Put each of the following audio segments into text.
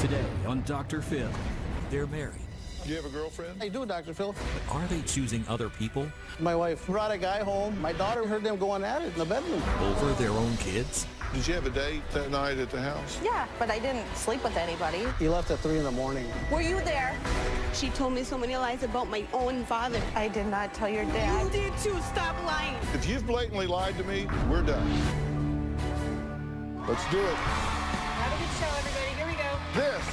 Today on Dr. Phil, they're married. Do you have a girlfriend? I do, Dr. Phil. But are they choosing other people My wife brought a guy home. My daughter heard them going at it in the bedroom. over their own kids? Did you have a date that night at the house? Yeah, but I didn't sleep with anybody. He left at 3 in the morning. Were you there? She told me so many lies about my own father. I did not tell your dad. You did too. Stop lying. If you've blatantly lied to me, we're done. Let's do it. Have a good show, everybody. Here we go. This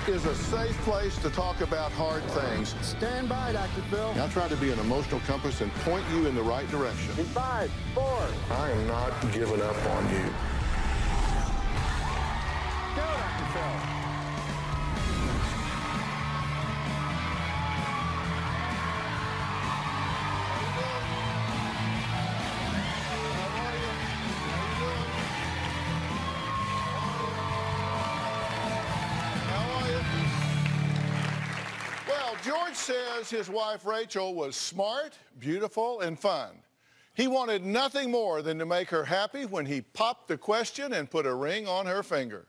is a safe place to talk about hard things. Stand by, Dr. Phil. I'll try to be an emotional compass and point you in the right direction. In 5, 4. I am not giving up on you. Go, Dr. Phil. Well, George says his wife Rachel was smart, beautiful, and fun. He wanted nothing more than to make her happy when he popped the question and put a ring on her finger.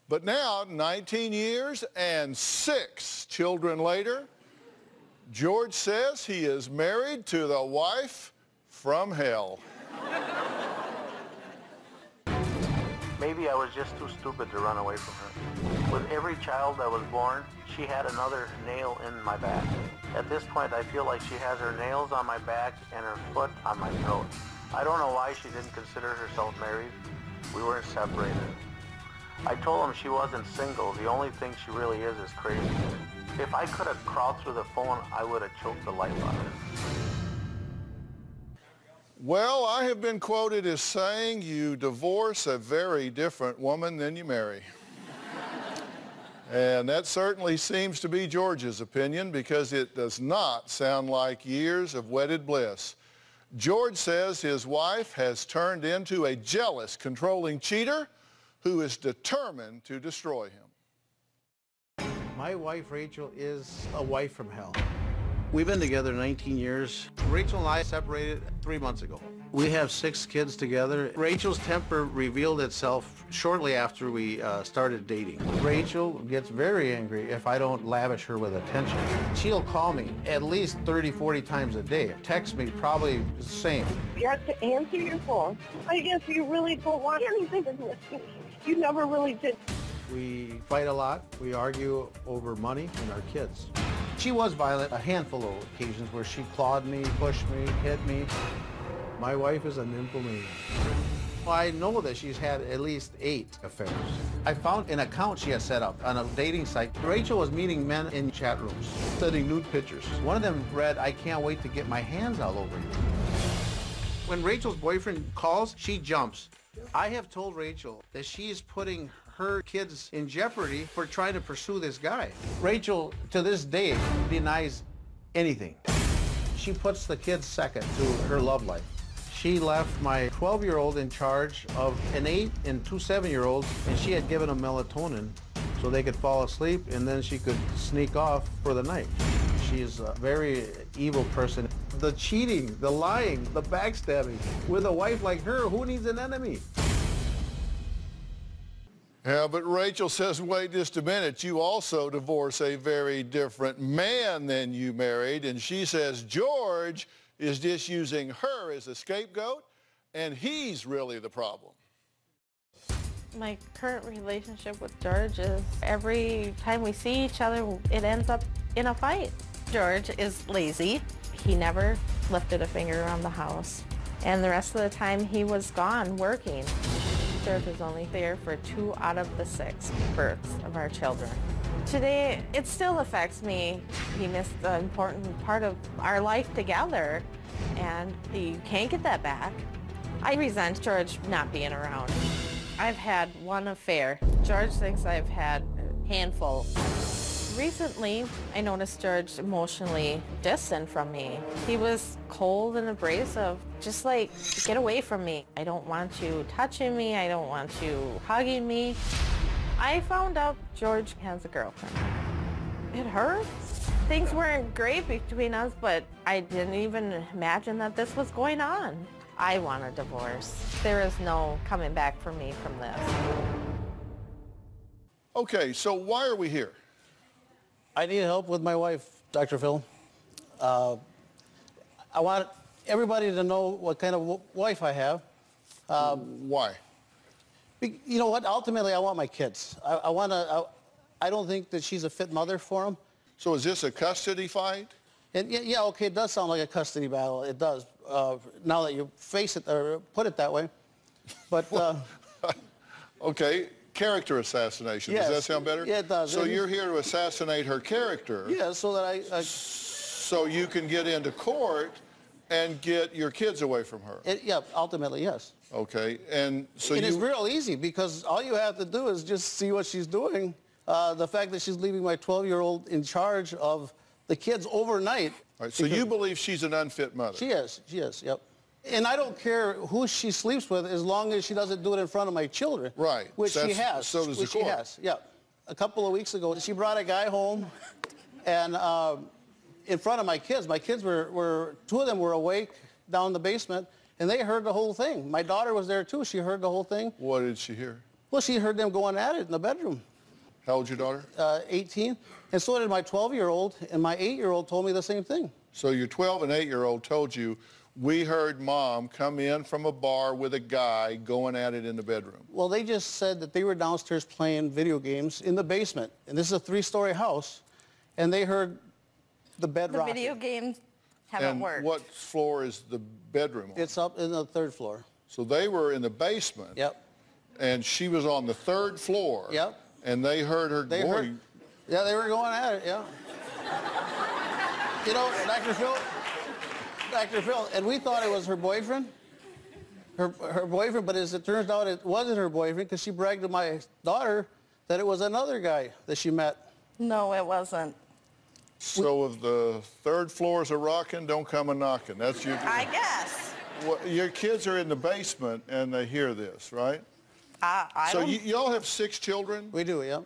But now, 19 years and 6 children later, George says he is married to the wife from hell. Maybe I was just too stupid to run away from her. With every child that was born, she had another nail in my back. At this point, I feel like she has her nails on my back and her foot on my throat. I don't know why she didn't consider herself married. We weren't separated. I told him she wasn't single. The only thing she really is crazy. If I could have crawled through the phone, I would have choked the life out of her. Well, I have been quoted as saying you divorce a very different woman than you marry. And that certainly seems to be George's opinion because it does not sound like years of wedded bliss. George says his wife has turned into a jealous, controlling cheater who is determined to destroy him. My wife, Rachel, is a wife from hell. We've been together 19 years. Rachel and I separated 3 months ago. We have 6 kids together. Rachel's temper revealed itself shortly after we started dating. Rachel gets very angry if I don't lavish her with attention. She'll call me at least 30, 40 times a day. Text me probably the same. You have to answer your phone. I guess you really don't want anything to do with me. You never really did. We fight a lot. We argue over money and our kids. She was violent a handful of occasions where she clawed me, pushed me, hit me. My wife is a nymphomaniac. Well, I know that she's had at least 8 affairs. I found an account she had set up on a dating site. Rachel was meeting men in chat rooms, sending nude pictures. One of them read, "I can't wait to get my hands all over you." When Rachel's boyfriend calls, she jumps. I have told Rachel that she's putting her kids in jeopardy for trying to pursue this guy. Rachel, to this day, denies anything. She puts the kids second to her love life. She left my 12-year-old in charge of an 8 and 2 7-year-olds, and she had given them melatonin so they could fall asleep, and then she could sneak off for the night. She's a very evil person. The cheating, the lying, the backstabbing. With a wife like her, who needs an enemy? Yeah, but Rachel says, wait just a minute, you also divorce a very different man than you married. And she says George is just using her as a scapegoat, and he's really the problem. My current relationship with George is every time we see each other, it ends up in a fight. George is lazy. He never lifted a finger around the house. And the rest of the time he was gone working. George was only there for 2 out of the 6 births of our children. Today, it still affects me. He missed an important part of our life together, and you can't get that back. I resent George not being around. I've had 1 affair. George thinks I've had a handful. Recently, I noticed George emotionally distant from me. He was cold and abrasive, just like, get away from me. I don't want you touching me. I don't want you hugging me. I found out George has a girlfriend. It hurts. Things weren't great between us, but I didn't even imagine that this was going on. I want a divorce. There is no coming back for me from this. Okay, so why are we here? I need help with my wife, Dr. Phil. I want everybody to know what kind of wife I have. Why? You know what? Ultimately, I want my kids. I don't think that she's a fit mother for them. So is this a custody fight? And yeah, okay, it does sound like a custody battle. It does. Now that you face it or put it that way. But okay, character assassination. Yes. Does that sound better? Yeah, it does. So you're here to assassinate her character. yeah, so that So you can get into court and get your kids away from her. yeah, ultimately, yes. Okay, and so It is you. real easy because all you have to do is just see what she's doing. The fact that she's leaving my 12-year-old in charge of the kids overnight. All right, so you believe she's an unfit mother? She is, yep. And I don't care who she sleeps with as long as she doesn't do it in front of my children. Right. Which she has. So does the which she court. has, yeah. A couple of weeks ago, she brought a guy home and in front of my kids. My kids were two of them were awake down in the basement and they heard the whole thing. My daughter was there too. She heard the whole thing. What did she hear? Well, she heard them going at it in the bedroom. How old's your daughter? 18. And so did my 12-year-old, and my 8-year-old told me the same thing. So your 12 and 8-year-old told you, we heard Mom come in from a bar with a guy going at it in the bedroom. Well, they just said that they were downstairs playing video games in the basement. And this is a 3-story house, and they heard the bed The rocking. video games haven't And worked. what floor is the bedroom on? It's up in the 3rd floor. So they were in the basement. Yep. And she was on the 3rd floor. Yep. And they heard her They going. heard, yeah, they were going at it, yeah. You know, Dr. Phil, and we thought it was her boyfriend, her boyfriend, but as it turns out, it wasn't her boyfriend because she bragged to my daughter that it was another guy that she met. No, it wasn't. So if the 3rd floors are rocking, don't come a knocking. That's your. I guess. Well, your kids are in the basement and they hear this, right? I So don't... y'all have 6 children? We do, yeah.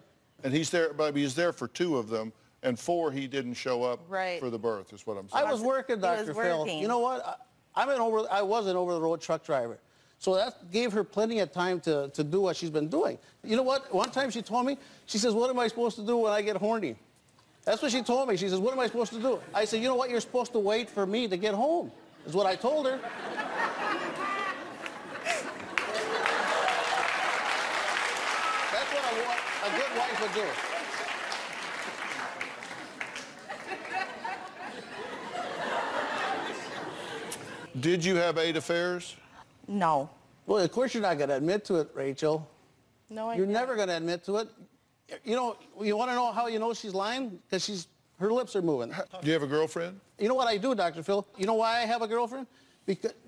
And he's there, but he's there for 2 of them, and 4 he didn't show up Right. for the birth, is what I'm saying. I was working, He was Dr. Phil. working. You know what? I was an over-the-road truck driver. So that gave her plenty of time to do what she's been doing. You know what? One time she told me, she says, what am I supposed to do when I get horny? That's what she told me. She says, what am I supposed to do? I said, you know what? You're supposed to wait for me to get home, is what I told her. That's what a good wife would do. Did you have 8 affairs? No. Well, of course you're not going to admit to it, Rachel. No, I You're didn't. never going to admit to it. You know, you want to know how you know she's lying? Because her lips are moving. Do you have a girlfriend? You know what I do, Dr. Phil? You know why I have a girlfriend?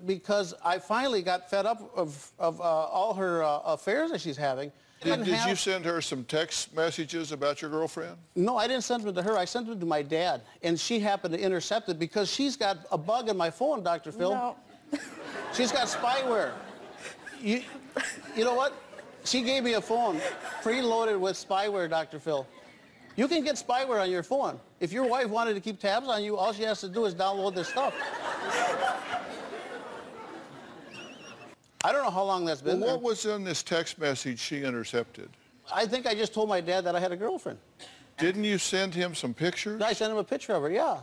Because I finally got fed up of all her affairs that she's having. Did you send her some text messages about your girlfriend? No, I didn't send them to her. I sent them to my dad. And she happened to intercept it because she's got a bug in my phone, Dr. Phil. No. She's got spyware. You know what? She gave me a phone preloaded with spyware, Dr. Phil. You can get spyware on your phone. If your wife wanted to keep tabs on you, all she has to do is download this stuff. I don't know how long that's been Well, there. what was in this text message she intercepted? I think I just told my dad that I had a girlfriend. Didn't you send him some pictures? I sent him a picture of her, yeah.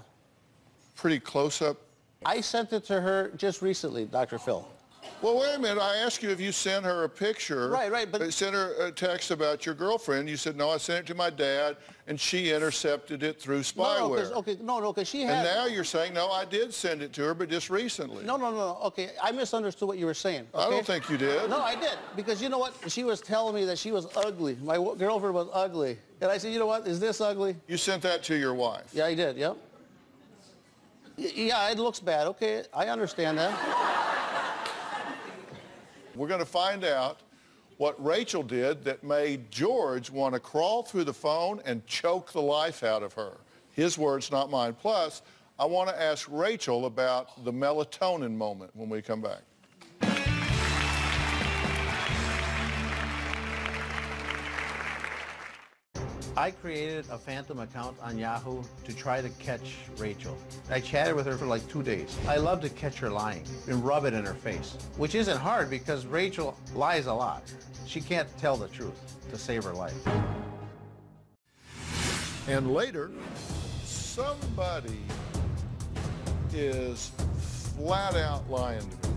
Pretty close up. I sent it to her just recently, Dr. Phil. Well, wait a minute. I asked you if you sent her a picture. Right, but... Sent her a text about your girlfriend. You said, no, I sent it to my dad, and she intercepted it through spyware. No, because she had... And now you're saying, no, I did send it to her, but just recently. No, okay, I misunderstood what you were saying. Okay? I don't think you did. No, I did, because you know what? She was telling me that she was ugly. My girlfriend was ugly. And I said, you know what? Is this ugly? You sent that to your wife. Yeah, I did, yep. Yeah, it looks bad. Okay, I understand that. We're going to find out what Rachel did that made George want to crawl through the phone and choke the life out of her. His words, not mine. Plus, I want to ask Rachel about the melatonin moment when we come back. I created a phantom account on Yahoo to try to catch Rachel. I chatted with her for like 2 days. I love to catch her lying and rub it in her face, which isn't hard because Rachel lies a lot. She can't tell the truth to save her life. And later, somebody is flat out lying to me.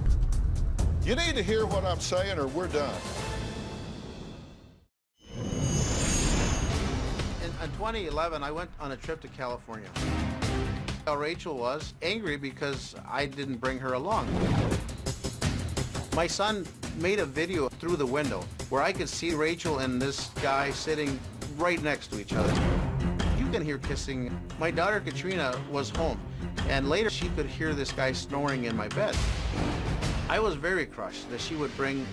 You need to hear what I'm saying or we're done. In 2011, I went on a trip to California. Rachel was angry because I didn't bring her along. My son made a video through the window where I could see Rachel and this guy sitting right next to each other. You can hear kissing. My daughter Katrina was home, and later she could hear this guy snoring in my bed. I was very crushed that she would bring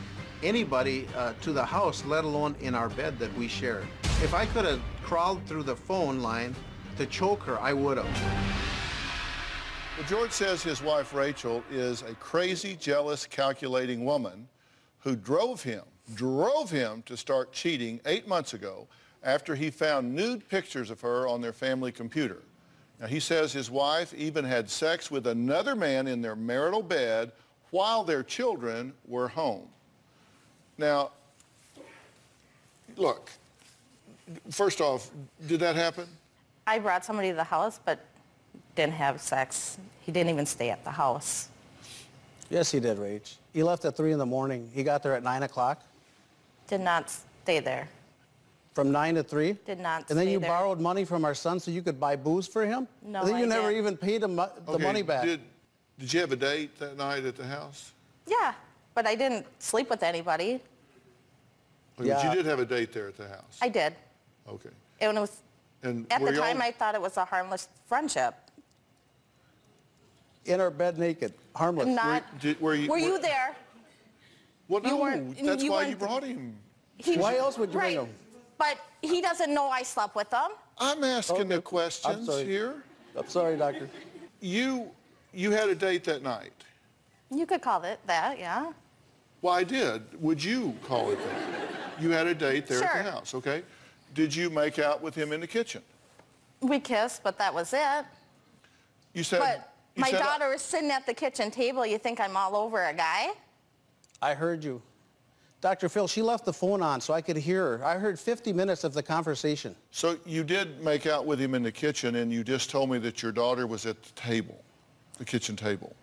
anybody to the house, let alone in our bed that we shared. If I could have crawled through the phone line to choke her, I would have. Well, George says his wife Rachel is a crazy, jealous, calculating woman who drove him to start cheating 8 months ago after he found nude pictures of her on their family computer. Now, he says his wife even had sex with another man in their marital bed while their children were home. Now, look, first off, did that happen? I brought somebody to the house, but didn't have sex. He didn't even stay at the house. Yes, he did, Rach. He left at 3 in the morning. He got there at 9 o'clock. Did not stay there. From 9 to 3? Did not And then stay you there. borrowed money from our son so you could buy booze for him? No, And then you I never didn't. even paid him the money back. Did you have a date that night at the house? Yeah, but I didn't sleep with anybody. Okay, But Yeah. you did have a date there at the house? I did. Okay. And it was, And at were the time, y'all- I thought it was a harmless friendship. In our bed naked, harmless. Not. were Were you you there? Well, you no, weren't- that's you why you weren't- brought him. Why else would you bring Right. him? But he doesn't know I slept with them. I'm asking the Okay. I'm questions sorry. here. I'm sorry, doctor. You had a date that night. You could call it that, yeah. Well, I did. Would you call it that? You had a date there at Sure. the house, okay? Did you make out with him in the kitchen? We kissed, but that was it. You said. But you my said, daughter is sitting at the kitchen table. You think I'm all over a guy? I heard you. Dr. Phil, she left the phone on so I could hear her. I heard 50 minutes of the conversation. So you did make out with him in the kitchen, and you just told me that your daughter was at the table, the kitchen table.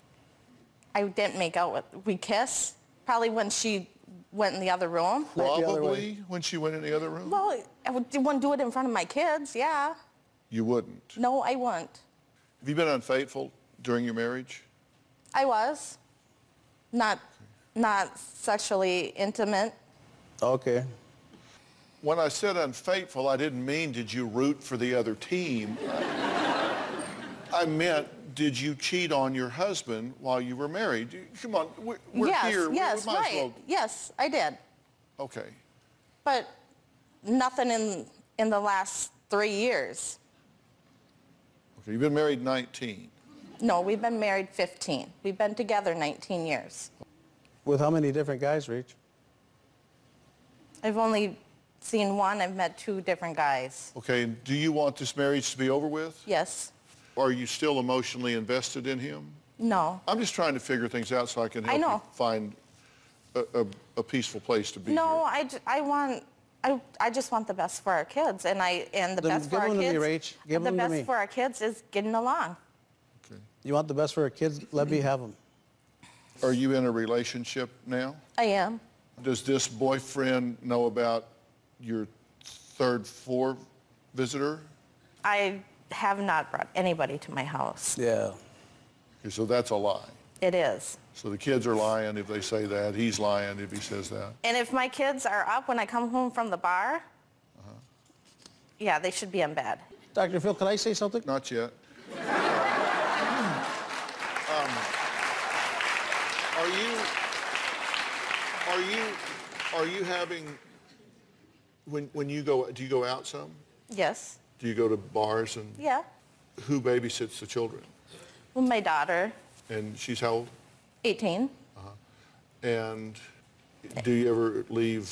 I didn't make out with. We kissed. Probably when she went in the other room. the other Probably when she went in the other room? Well, I wouldn't do it in front of my kids. Yeah. You wouldn't. No, I wouldn't. Have you been unfaithful during your marriage? I was. Not sexually intimate. Okay. When I said unfaithful, I didn't mean did you root for the other team. I meant did you cheat on your husband while you were married? Come on, we're yes, here. yes, we might right. as well. Yes, I did. Okay. But nothing in the last 3 years. Okay, you've been married 19. No, we've been married 15. We've been together 19 years. With how many different guys, Rach? I've only seen one. I've met 2 different guys. Okay, do you want this marriage to be over with? Yes. Are you still emotionally invested in him? No. I'm just trying to figure things out so I can I help know. you find a peaceful place to be No, here. I just want the best for our kids, and the Then best for give our them to me, kids. Rach. Give the them to best me. for our kids is getting along. Okay. You want the best for our kids? Let me have them. Are you in a relationship now? I am. Does this boyfriend know about your third floor visitor? I have not brought anybody to my house. Yeah. Okay, so that's a lie. It is. So the kids are lying if they say that. He's lying if he says that. And if my kids are up when I come home from the bar, yeah, they should be in bed. Dr. Phil, can I say something? Not yet. Are you having, when you go, do you go out some? Yes. Do you go to bars and Yeah. who babysits the children? Well, my daughter, And she's how old? 18. And do you ever leave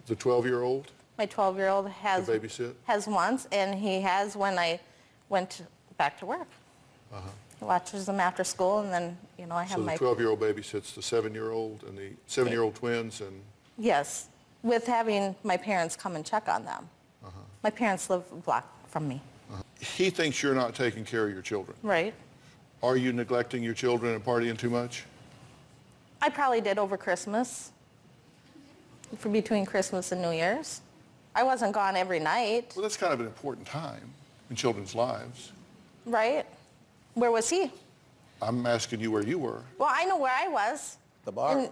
the 12-year-old My 12-year-old to has babysit? has once, and he has when I went back to work. He watches them after school, and then, I have So the my... 12-year-old babysits the 7-year-old and the 7-year-old twins and... Yes, with having my parents come and check on them. My parents live a block from me. He thinks you're not taking care of your children. Right. Are you neglecting your children and partying too much? I probably did over Christmas, for between Christmas and New Year's. I wasn't gone every night. Well, that's kind of an important time in children's lives. Right. Where was he? I'm asking you where you were. Well, I know where I was. The bar.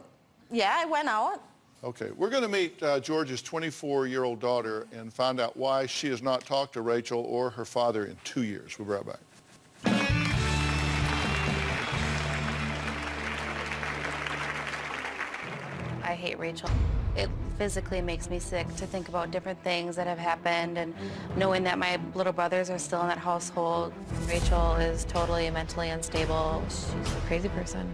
Yeah, I went out. Okay, we're going to meet George's 24-year-old daughter and find out why she has not talked to Rachel or her father in 2 years. We'll be right back. I hate Rachel. It physically makes me sick to think about different things that have happened and knowing that my little brothers are still in that household. Rachel is totally mentally unstable. She's a crazy person.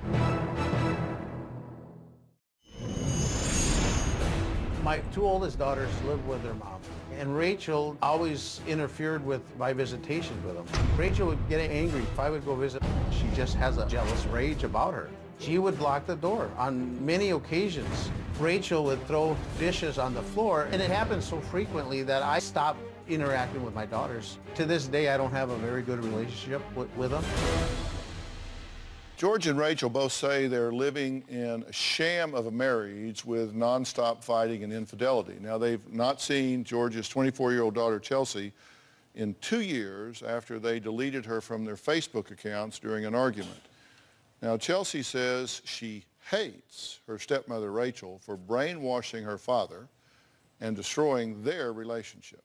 My two oldest daughters live with their mom, and Rachel always interfered with my visitations with them. Rachel would get angry if I would go visit. She just has a jealous rage about her. She would block the door. On many occasions, Rachel would throw dishes on the floor, and it happened so frequently that I stopped interacting with my daughters. To this day, I don't have a very good relationship with them. George and Rachel both say they're living in a sham of a marriage with nonstop fighting and infidelity. Now, they've not seen George's 24-year-old daughter, Chelsea, in 2 years after they deleted her from their Facebook accounts during an argument. Now, Chelsea says she hates her stepmother, Rachel, for brainwashing her father and destroying their relationship.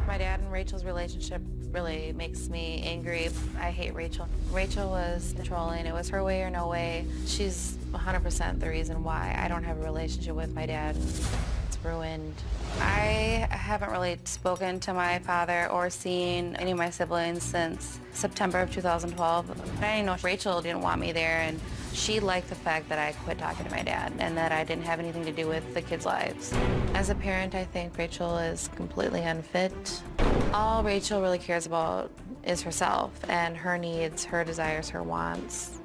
My dad and Rachel's relationship really makes me angry. I hate Rachel. Rachel was controlling. It was her way or no way. She's 100% the reason why I don't have a relationship with my dad. It's ruined. I haven't really spoken to my father or seen any of my siblings since September of 2012. I didn't know Rachel didn't want me there, and she liked the fact that I quit talking to my dad and that I didn't have anything to do with the kids' lives. As a parent, I think Rachel is completely unfit. All Rachel really cares about is herself and her needs, her desires, her wants.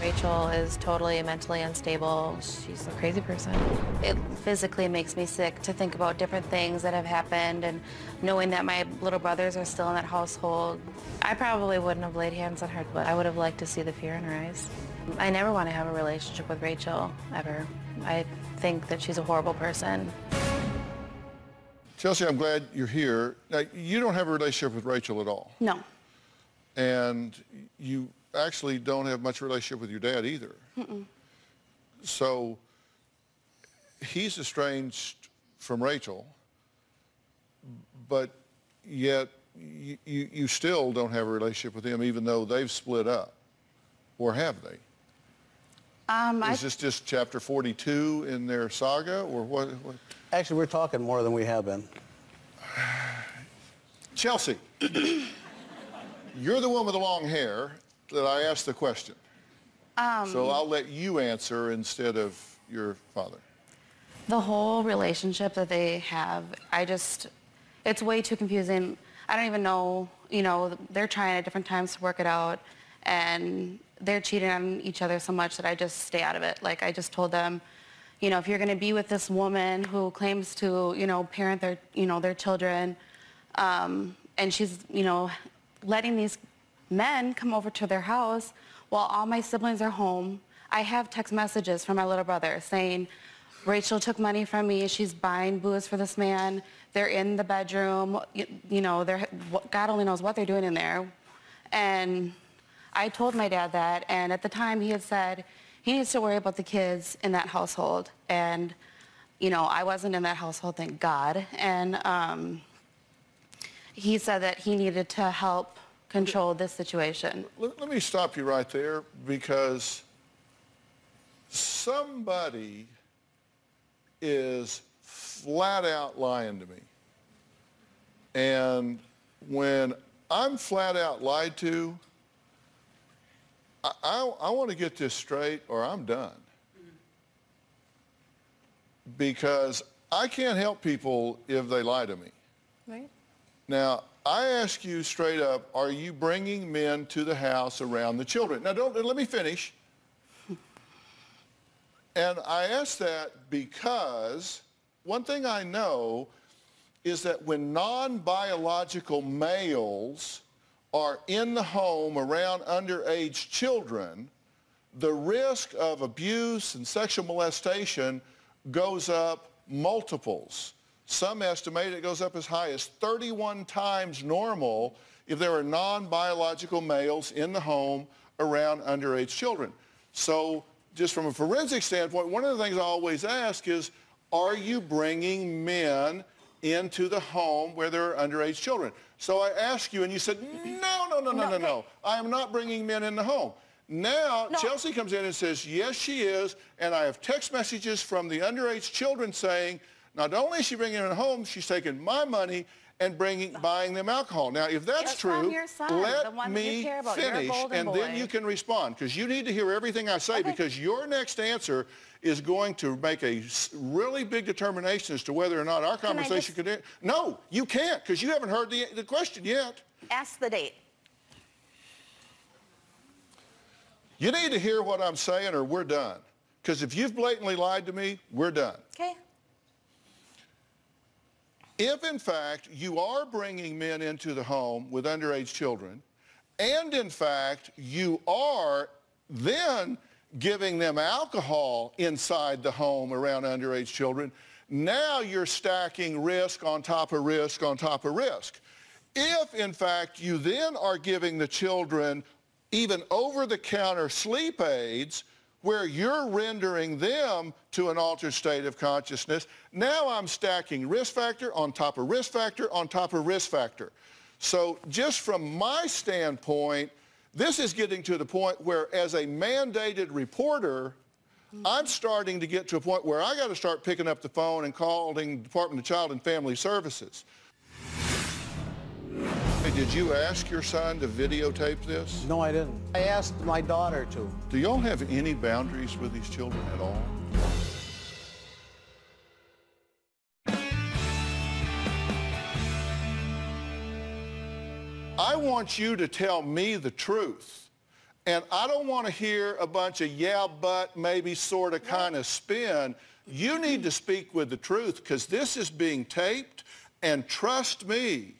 Rachel is totally mentally unstable. She's a crazy person. It physically makes me sick to think about different things that have happened and knowing that my little brothers are still in that household. I probably wouldn't have laid hands on her, but I would have liked to see the fear in her eyes. I never want to have a relationship with Rachel, ever. I think that she's a horrible person. Chelsea, I'm glad you're here. Now, you don't have a relationship with Rachel at all. No. And you actually don't have much relationship with your dad either. Mm-mm. So he's estranged from Rachel, but yet you still don't have a relationship with him even though they've split up. Or have they? Is this just chapter 42 in their saga, or what? Actually, we're talking more than we have been. Chelsea, you're the one with the long hair that I asked the question. So I'll let you answer instead of your father. The whole relationship that they have, it's way too confusing. I don't even know, they're trying at different times to work it out, and they're cheating on each other so much that I just stay out of it. Like, I just told them, if you're going to be with this woman who claims to, parent their children, and she's, letting these men come over to their house while all my siblings are home. I have text messages from my little brother saying, Rachel took money from me, she's buying booze for this man, they're in the bedroom, God only knows what they're doing in there. And I told my dad that, and at the time he had said he needs to worry about the kids in that household. And, I wasn't in that household, thank God. And he said that he needed to help control this situation. Let me stop you right there, because somebody is flat out lying to me. And when I'm flat out lied to, I want to get this straight or I'm done. Because I can't help people if they lie to me. Right. Now, I ask you straight up, are you bringing men to the house around the children? Now, let me finish. And I ask that because one thing I know is that when non-biological males are in the home around underage children, the risk of abuse and sexual molestation goes up multiples. Some estimate it goes up as high as 31 times normal if there are non-biological males in the home around underage children. So just from a forensic standpoint, one of the things I always ask is, are you bringing men into the home where there are underage children? So I asked you, and you said, no. I am not bringing men in the home. Now, Chelsea comes in and says, yes, she is, and I have text messages from the underage children saying, not only is she bringing them home, she's taking my money and buying them alcohol. Now, if that's true, let me finish, and then you can respond, because you need to hear everything I say, because your next answer is going to make a really big determination as to whether or not our conversation could end. No, you can't, because you haven't heard the question yet. Ask the date. You need to hear what I'm saying, or we're done. Because if you've blatantly lied to me, we're done. Okay. If, in fact, you are bringing men into the home with underage children, and, in fact, you are then giving them alcohol inside the home around underage children, now you're stacking risk on top of risk on top of risk. If, in fact, you then are giving the children even over-the-counter sleep aids, where you're rendering them to an altered state of consciousness, now I'm stacking risk factor on top of risk factor on top of risk factor. So just from my standpoint, this is getting to the point where, as a mandated reporter, I'm starting to get to a point where I got to start picking up the phone and calling the Department of Child and Family Services. Hey, did you ask your son to videotape this? No, I didn't. I asked my daughter to. Do y'all have any boundaries with these children at all? I want you to tell me the truth. And I don't want to hear a bunch of yeah, but, maybe, sort of, kind of spin. You need to speak with the truth, because this is being taped, and trust me,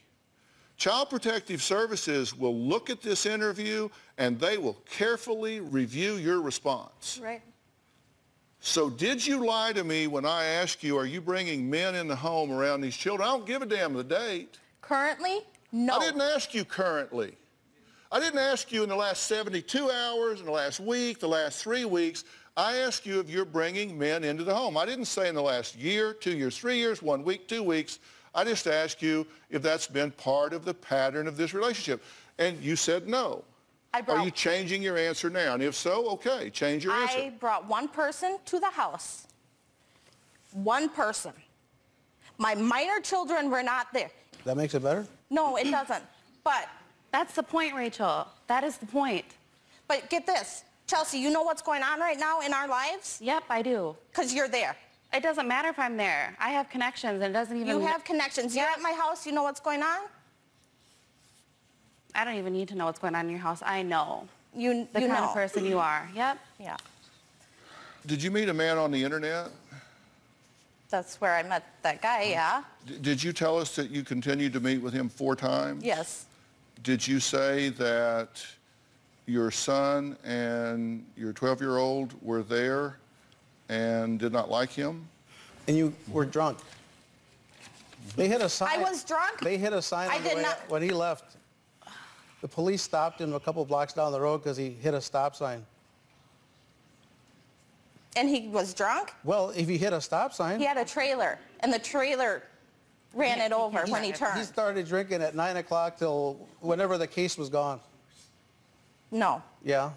Child Protective Services will look at this interview and they will carefully review your response. Right. So did you lie to me when I asked you, are you bringing men in the home around these children? I don't give a damn the date. Currently, no. I didn't ask you currently. I didn't ask you in the last 72 hours, in the last week, the last 3 weeks. I asked you if you're bringing men into the home. I didn't say in the last year, 2 years, 3 years, 1 week, 2 weeks. I just asked you if that's been part of the pattern of this relationship. And you said no. Are you changing your answer now? And if so, okay, change your answer. I brought one person to the house. One person. My minor children were not there. That makes it better? No, it doesn't. But that's the point, Rachel. That is the point. But get this. Chelsea, you know what's going on right now in our lives? Yep, I do. Because you're there. It doesn't matter if I'm there. I have connections, and it doesn't even... You have connections. You're at my house. You know what's going on? I don't even need to know what's going on in your house. I know. The kind of person you are. Yep. Yeah. Did you meet a man on the internet? That's where I met that guy, yeah. Did you tell us that you continued to meet with him 4 times? Yes. Did you say that your son and your 12-year-old were there and did not like him? And you were drunk. They hit a sign. I was drunk? They hit a sign on the way when he left. The police stopped him a couple blocks down the road because he hit a stop sign. And he was drunk? Well, if he hit a stop sign... He had a trailer, and the trailer ran it over when he turned. He started drinking at 9 o'clock till whenever the case was gone. No. Yeah.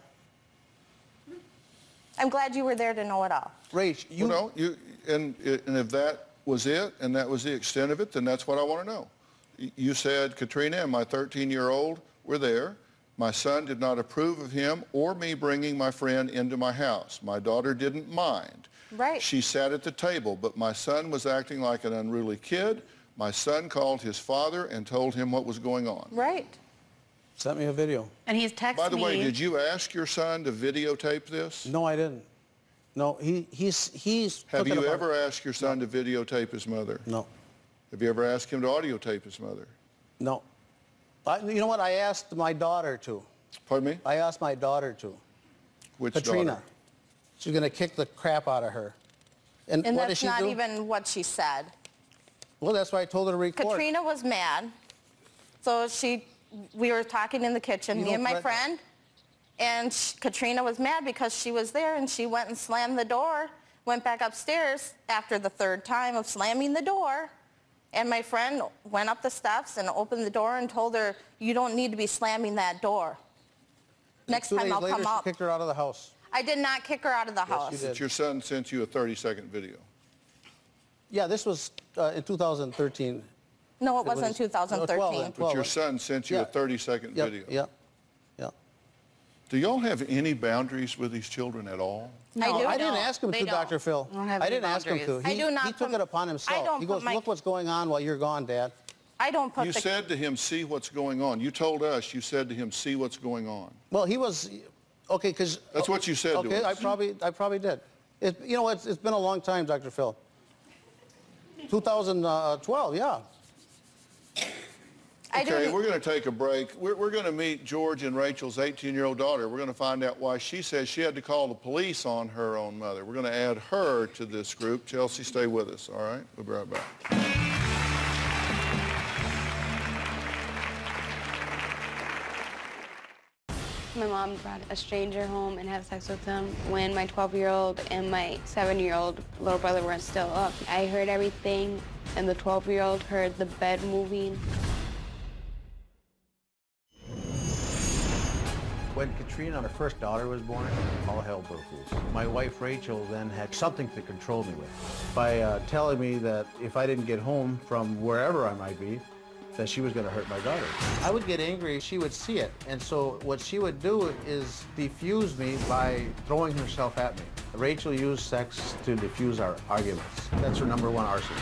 I'm glad you were there to know it all. Rach, you... Well, no, and if that was it, and that was the extent of it, then that's what I want to know. You said Katrina and my 13-year-old were there. My son did not approve of him or me bringing my friend into my house. My daughter didn't mind. Right. She sat at the table, but my son was acting like an unruly kid. My son called his father and told him what was going on. Right. Sent me a video. And he's texted me. By the way, did you ask your son to videotape this? No, I didn't. No, he's... Have you ever asked your son to videotape his mother? No. Have you ever asked him to audio tape his mother? No. You know what? I asked my daughter to. Pardon me? I asked my daughter to. Which Katrina. daughter? She's going to kick the crap out of her. And what does that's she not do? even what she said. Well, that's why I told her to record. Katrina was mad. So we were talking in the kitchen, me and my friend, and Katrina was mad because she was there, and she went and slammed the door, went back upstairs after the third time of slamming the door, and my friend went up the steps and opened the door and told her, you don't need to be slamming that door. Next time I'll come up. She kicked her out of the house. I did not kick her out of the house. Yes, you did. Your son sent you a 30-second video. Yeah, this was in 2013. No, it wasn't 2013. 12, But your son sent you a 30-second video. Yeah. Do y'all have any boundaries with these children at all? No, I didn't ask him They to, don't. Dr. Phil. I didn't ask him to. I do not He took it upon himself. He goes, look what's going on while you're gone, Dad. I don't put You said to him, see what's going on. You told us, you said to him, see what's going on. Well, he was, okay, because... That's what you said to us. Okay, I probably did. You know, it's been a long time, Dr. Phil. 2012, yeah. Okay, we're going to take a break. We're going to meet George and Rachel's 18-year-old daughter. We're going to find out why she says she had to call the police on her own mother. We're going to add her to this group. Chelsea, stay with us, all right? We'll be right back. My mom brought a stranger home and had sex with him when my 12-year-old and my 7-year-old little brother were still up. I heard everything, and the 12-year-old heard the bed moving. When Katrina, our first daughter, was born, all hell broke loose. My wife, Rachel, then had something to control me with by telling me that if I didn't get home from wherever I might be, that she was going to hurt my daughter. I would get angry, she would see it, and so what she would do is defuse me by throwing herself at me. Rachel used sex to defuse our arguments. That's her #1 arsenal.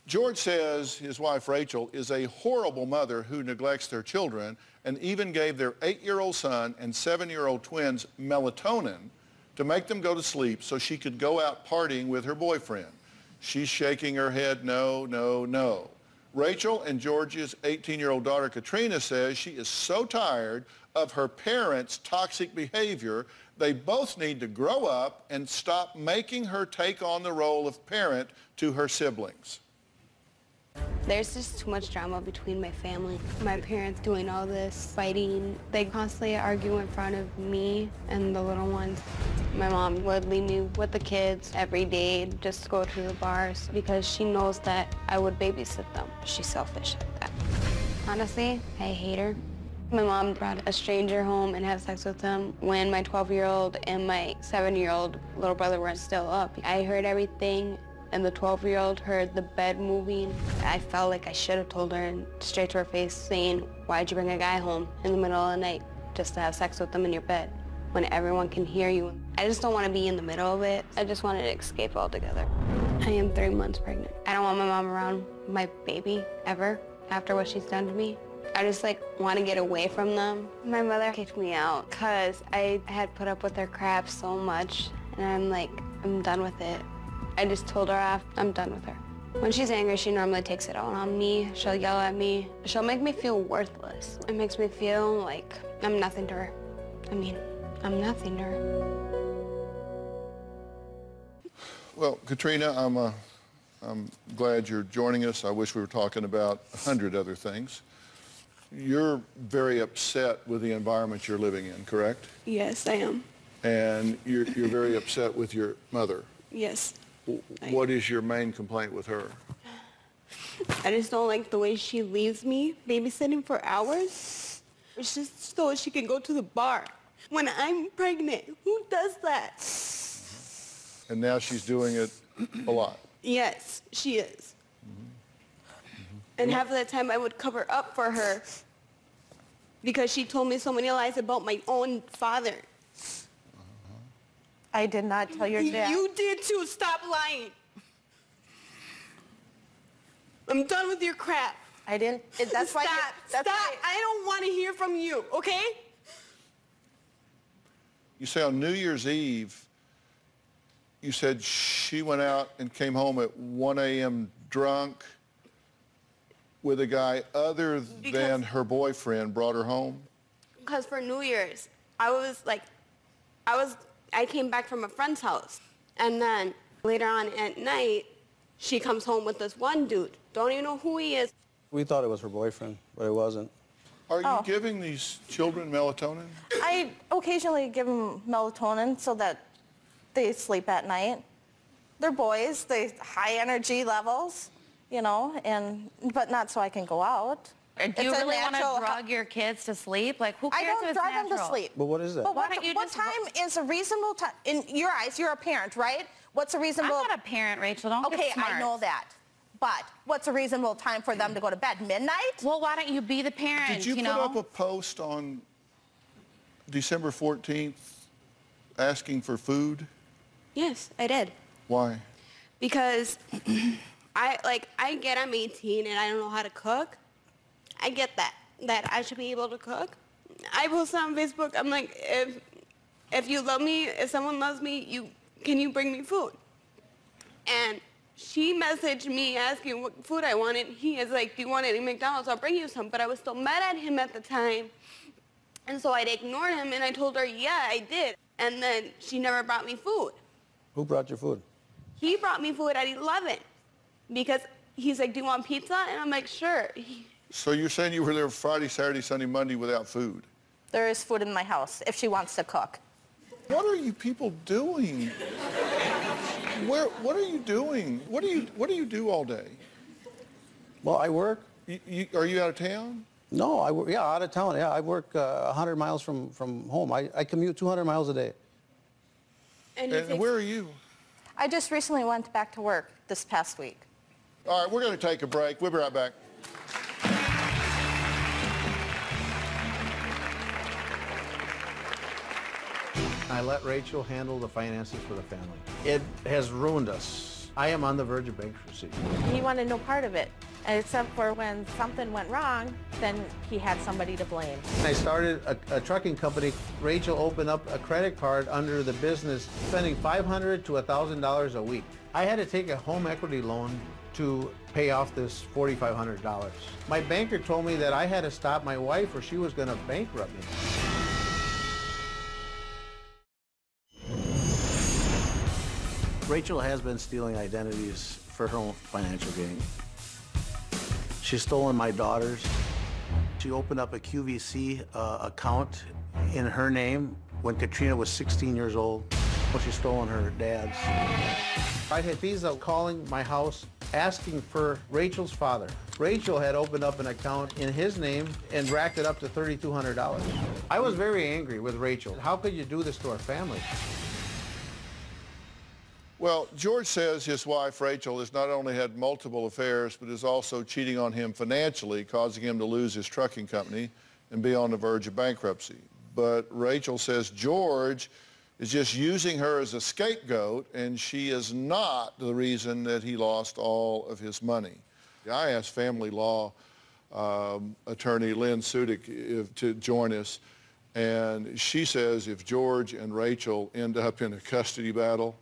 George says his wife, Rachel, is a horrible mother who neglects their children and even gave their 8-year-old son and 7-year-old twins melatonin to make them go to sleep so she could go out partying with her boyfriend. She's shaking her head, no, no, no. Rachel and George's 18-year-old daughter, Katrina, says she is so tired of her parents' toxic behavior, they both need to grow up and stop making her take on the role of parent to her siblings. There's just too much drama between my family. My parents doing all this, fighting. They constantly argue in front of me and the little ones. My mom would leave me with the kids every day just to go to the bars because she knows that I would babysit them. She's selfish like that. Honestly, I hate her. My mom brought a stranger home and had sex with him when my 12-year-old and my 7-year-old little brother were still up. I heard everything, and the 12-year-old heard the bed moving. I felt like I should have told her straight to her face saying, why'd you bring a guy home in the middle of the night just to have sex with him in your bed when everyone can hear you? I just don't want to be in the middle of it. I just wanted to escape altogether. I am 3 months pregnant. I don't want my mom around my baby ever after what she's done to me. I just want to get away from them. My mother kicked me out because I had put up with her crap so much, and I'm done with it. I just told her off. I'm done with her. When she's angry, she normally takes it out on me. She'll yell at me. She'll make me feel worthless. It makes me feel like I'm nothing to her. I mean, I'm nothing to her. Well, Katrina, I'm glad you're joining us. I wish we were talking about 100 other things. You're very upset with the environment you're living in, correct? Yes, I am. And you're very upset with your mother. Yes. What is your main complaint with her? I just don't like the way she leaves me babysitting for hours. It's just so she can go to the bar. When I'm pregnant, who does that? And now she's doing it a lot. Yes, she is. And half of the time I would cover up for her because she told me so many lies about my own father. I did not tell your dad. You did too. Stop lying. I'm done with your crap. I didn't. That's why. Stop. I don't want to hear from you, okay? You say on New Year's Eve, you said she went out and came home at 1 a.m. drunk with a guy other than her boyfriend brought her home? Because for New Year's, I came back from a friend's house. And then later on at night, she comes home with this one dude. Don't even know who he is. We thought it was her boyfriend, but it wasn't. Are you giving these children melatonin? I occasionally give them melatonin so that they sleep at night. They're boys, they high energy levels, you know, but not so I can go out. Or do you really want to drug your kids to sleep? Like, who cares if it's I don't drive them to natural? sleep. But what is that? But Why don't you what time is a reasonable time? In your eyes, you're a parent, right? What's a reasonable... I'm not a parent, Rachel. Don't get smart. Okay, I know that. But what's a reasonable time for them to go to bed? Midnight? Well, why don't you be the parent, Did you put up a post on December 14th asking for food? Yes, I did. Why? Because I get I'm 18 and I don't know how to cook. I get that I should be able to cook. I posted on Facebook, I'm like, if you love me, if someone loves me, can you bring me food? And she messaged me asking what food I wanted. He is like, do you want any McDonald's? I'll bring you some. But I was still mad at him at the time. And so I'd ignored him and I told her, yeah, I did. And then she never brought me food. Who brought your food? He brought me food at 11 because he's like, do you want pizza? And I'm like, sure. So you're saying you were there Friday, Saturday, Sunday, Monday without food? There is food in my house if she wants to cook. What are you people doing? What are you doing? What do you do all day? Well, I work. Are you out of town? No, I work. Yeah, out of town. Yeah, I work 100 miles from home. I commute 200 miles a day. And where are you? I just recently went back to work this past week. All right, we're going to take a break. We'll be right back. I let Rachel handle the finances for the family. It has ruined us. I am on the verge of bankruptcy. He wanted no part of it, except for when something went wrong, then he had somebody to blame. I started a trucking company. Rachel opened up a credit card under the business, spending $500 to $1,000 a week. I had to take a home equity loan to pay off this $4,500. My banker told me that I had to stop my wife or she was going to bankrupt me. Rachel has been stealing identities for her own financial gain. She's stolen my daughter's. She opened up a QVC account in her name when Katrina was 16 years old. Well, she's stolen her dad's. I had Visa calling my house asking for Rachel's father. Rachel had opened up an account in his name and racked it up to $3,200. I was very angry with Rachel. How could you do this to our family? Well, George says his wife, Rachel, has not only had multiple affairs, but is also cheating on him financially, causing him to lose his trucking company and be on the verge of bankruptcy. But Rachel says George is just using her as a scapegoat, and she is not the reason that he lost all of his money. I asked family law attorney Lynn Sudik to join us, and she says if George and Rachel end up in a custody battle,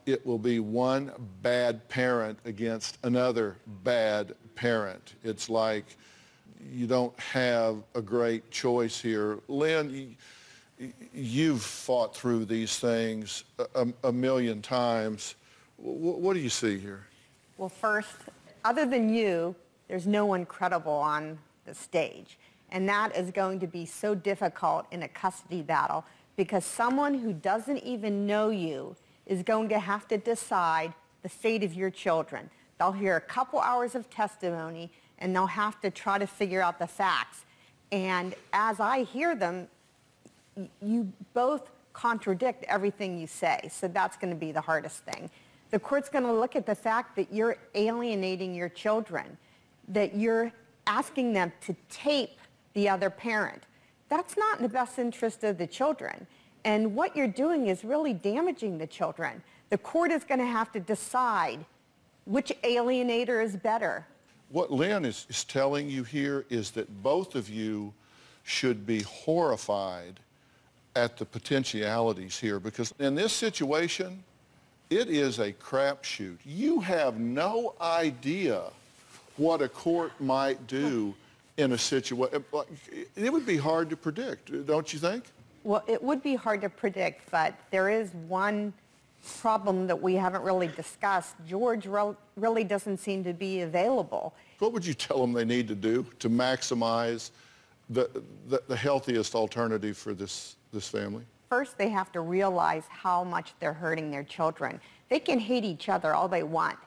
it will be one bad parent against another bad parent. It's like you don't have a great choice here. Lynn, you've fought through these things a million times. What do you see here? Well, first, other than you, there's no one credible on the stage. And that is going to be so difficult in a custody battle because someone who doesn't even know you is going to have to decide the fate of your children. They'll hear a couple hours of testimony and they'll have to try to figure out the facts. And as I hear them, you both contradict everything you say, so that's going to be the hardest thing. The court's going to look at the fact that you're alienating your children, that you're asking them to tape the other parent. That's not in the best interest of the children. And what you're doing is really damaging the children. The court is going to have to decide which alienator is better. What Lynn is telling you here is that both of you should be horrified at the potentialities here, because in this situation, It is a crapshoot. You have no idea what a court might do in a situation. It would be hard to predict, don't you think? Well, it would be hard to predict, but there is one problem that we haven't really discussed. George really doesn't seem to be available. What would you tell them they need to do to maximize the healthiest alternative for this family? First, they have to realize how much they're hurting their children. They can hate each other all they want,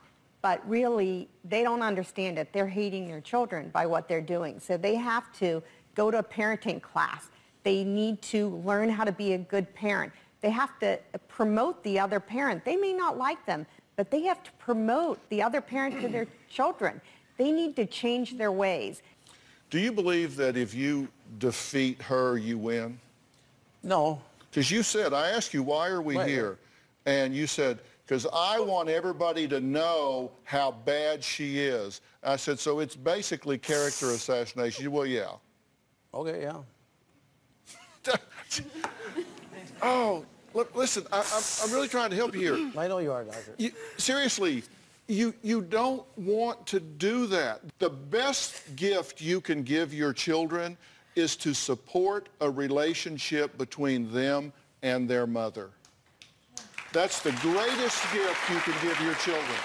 but really, they don't understand it. They're hating their children by what they're doing. So they have to go to a parenting class. They need to learn how to be a good parent. They have to promote the other parent. They may not like them, but they have to promote the other parent to their children. They need to change their ways. Do you believe that if you defeat her, you win? No. Because you said, I asked you, why are we here? And you said, because I want everybody to know how bad she is. I said, so it's basically character assassination. Well, yeah. Okay, yeah. Oh, look, listen, I'm really trying to help you here. I know you are, Doctor. Seriously, you don't want to do that. The best gift you can give your children is to support a relationship between them and their mother. That's the greatest gift you can give your children.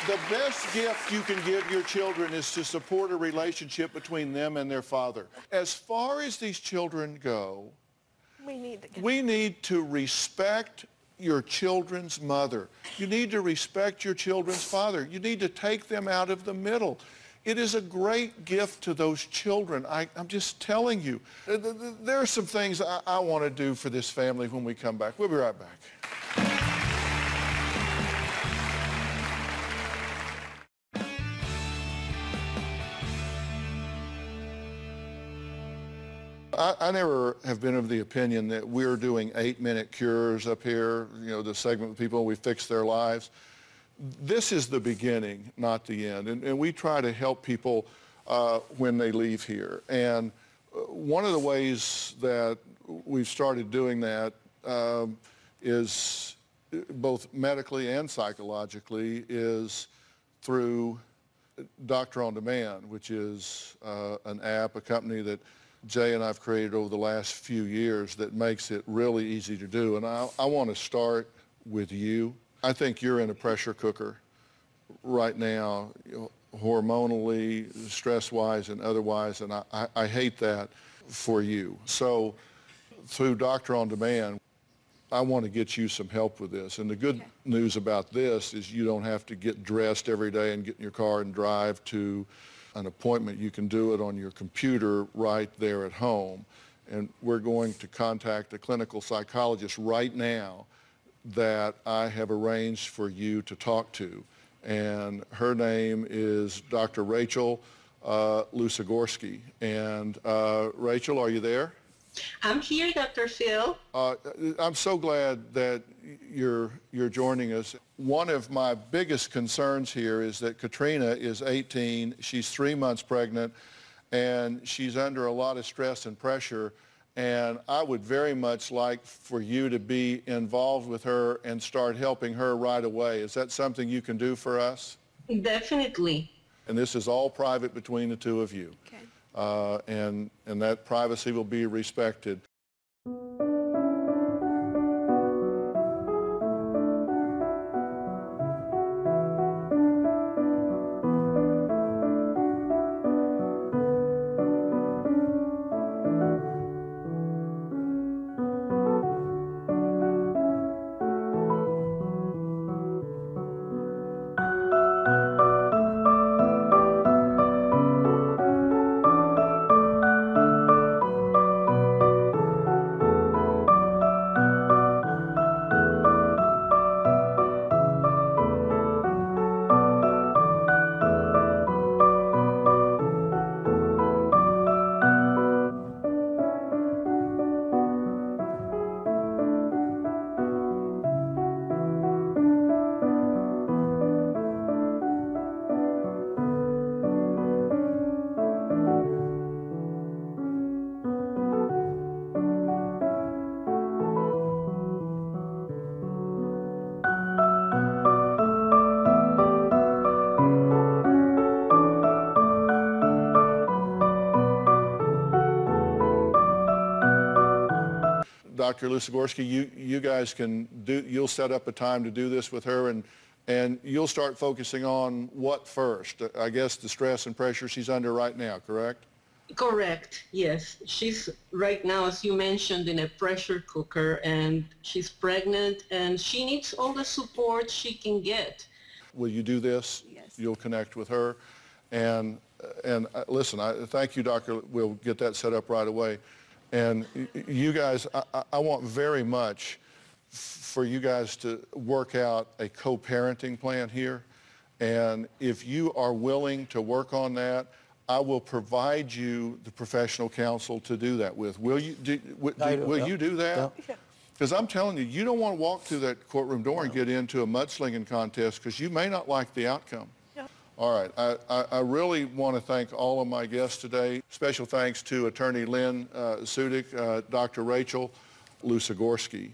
The best gift you can give your children is to support a relationship between them and their father. As far as these children go, we need to respect your children's mother. You need to respect your children's father. You need to take them out of the middle. It is a great gift to those children. I'm just telling you. There are some things I want to do for this family when we come back. We'll be right back. I never have been of the opinion that we're doing 8-minute cures up here, you know, the segment with people, we fix their lives. This is the beginning, not the end. And we try to help people when they leave here. And one of the ways that we've started doing that is both medically and psychologically is through Doctor on Demand, which is an app, a company that Jay and I've created over the last few years that makes it really easy to do. And I want to start with you. I think you're in a pressure cooker right now, you know, hormonally, stress-wise, and otherwise, and I hate that for you. So through Doctor on Demand, I want to get you some help with this. And the good news about this is you don't have to get dressed every day and get in your car and drive to an appointment. You can do it on your computer right there at home. And we're going to contact a clinical psychologist right now that I have arranged for you to talk to. And her name is Dr. Rachel Lusogorski. And Rachel, are you there? I'm here, Dr. Phil. I'm so glad that you're joining us. One of my biggest concerns here is that Katrina is 18, she's 3 months pregnant, and she's under a lot of stress and pressure, and I would very much like for you to be involved with her and start helping her right away. Is that something you can do for us? Definitely. And this is all private between the two of you. Okay. And that privacy will be respected. Dr. Lusogorski, you guys you'll set up a time to do this with her, and you'll start focusing on what first? I guess the stress and pressure she's under right now, correct? Correct, yes. She's right now, as you mentioned, in a pressure cooker, and she's pregnant, and she needs all the support she can get. Will you do this? Yes. You'll connect with her. And listen, thank you, Doctor. We'll get that set up right away. And you guys, I want very much for you guys to work out a co-parenting plan here. And if you are willing to work on that, I will provide you the professional counsel to do that with. Will you you do that? Because I'm telling you, you don't want to walk through that courtroom door and get into a mudslinging contest because you may not like the outcome. All right, I really want to thank all of my guests today. Special thanks to Attorney Lynn Sudik, Dr. Rachel Lusogorski,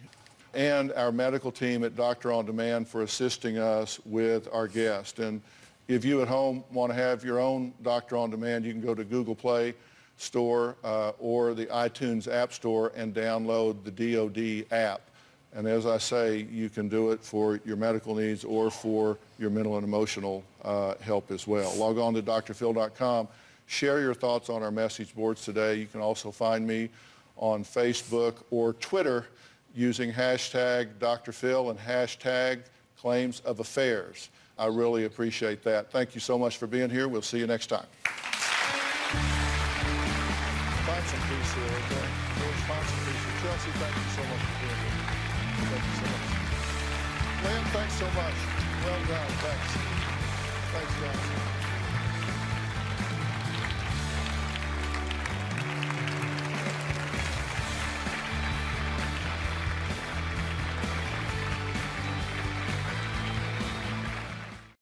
and our medical team at Doctor On Demand for assisting us with our guest. And if you at home want to have your own Doctor On Demand, you can go to Google Play Store or the iTunes App Store and download the DOD app. And as I say, you can do it for your medical needs or for your mental and emotional help as well. Log on to drphil.com. Share your thoughts on our message boards today. You can also find me on Facebook or Twitter using hashtag Dr. Phil and hashtag Claims of Affairs. I really appreciate that. Thank you so much for being here. We'll see you next time. Find some peace here, okay? Find some peace here. Chelsea, thank you so much for being here. Thank you so much. Lynn, thanks so much. Well done. Thanks.